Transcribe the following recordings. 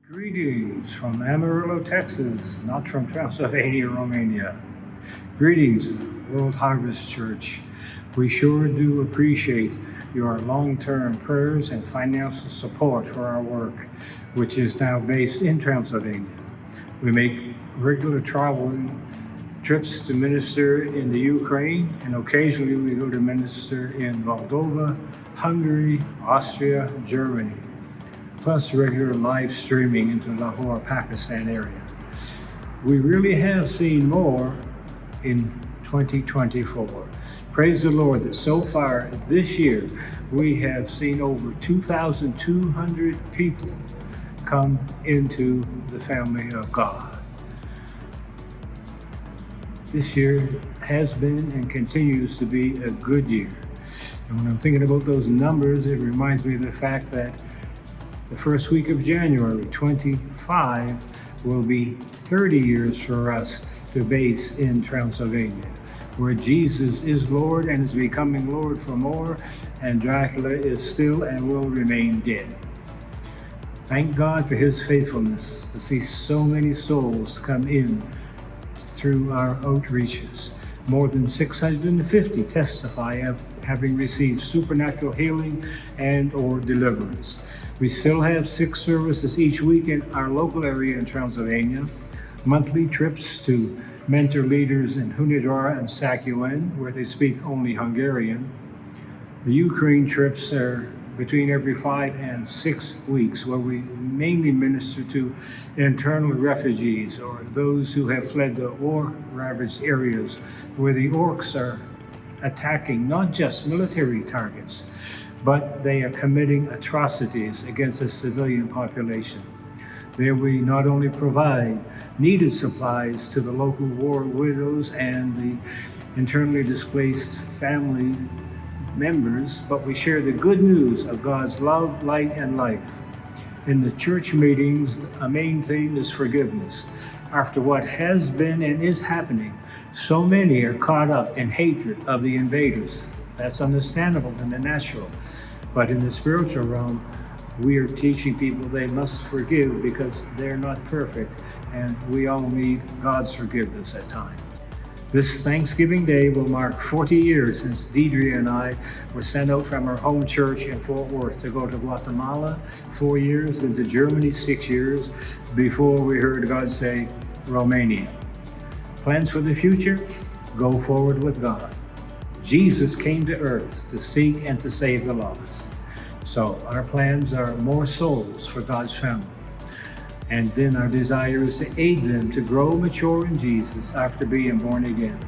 Greetings from Amarillo, Texas, not from Transylvania, Romania. Greetings, World Harvest Church. We sure do appreciate your long-term prayers and financial support for our work, which is now based in Transylvania. We make regular traveling trips to minister in the Ukraine, and occasionally we go to minister in Moldova, Hungary, Austria, Germany, plus regular live streaming into Lahore, Pakistan area. We really have seen more in 2024. Praise the Lord that so far this year we have seen over 2,200 people come into the family of God. This year has been and continues to be a good year. And when I'm thinking about those numbers, it reminds me of the fact that the first week of January 25 will be 30 years for us to base in Transylvania, where Jesus is Lord and is becoming Lord for more, and Dracula is still and will remain dead. Thank God for his faithfulness to see so many souls come in through our outreaches. More than 650 testify of having received supernatural healing and or deliverance. We still have 6 services each week in our local area in Transylvania, monthly trips to mentor leaders in Hunedoara and Sakuen, where they speak only Hungarian. The Ukraine trips are between every 5 and 6 weeks, where we mainly minister to internal refugees or those who have fled the war-ravaged areas where the orcs are attacking not just military targets, but they are committing atrocities against the civilian population. There we not only provide needed supplies to the local war widows and the internally displaced family members, but we share the good news of God's love, light, and life. In the church meetings, a main theme is forgiveness. After what has been and is happening, so many are caught up in hatred of the invaders. That's understandable in the natural. But in the spiritual realm, we are teaching people they must forgive because they're not perfect, and we all need God's forgiveness at times. This Thanksgiving Day will mark 40 years since Deidre and I were sent out from our home church in Fort Worth to go to Guatemala 4 years, and to Germany 6 years, before we heard God say, Romania. Plans for the future? Go forward with God. Jesus came to earth to seek and to save the lost. So our plans are more souls for God's family. And then our desire is to aid them to grow mature in Jesus after being born again.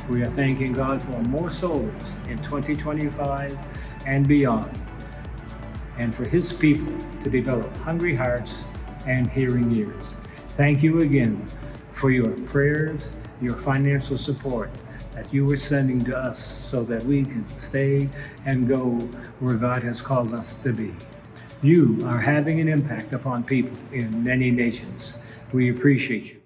We are thanking God for more souls in 2025 and beyond, and for his people to develop hungry hearts and hearing ears. Thank you again for your prayers, your financial support that you are sending to us so that we can stay and go where God has called us to be. You are having an impact upon people in many nations. We appreciate you.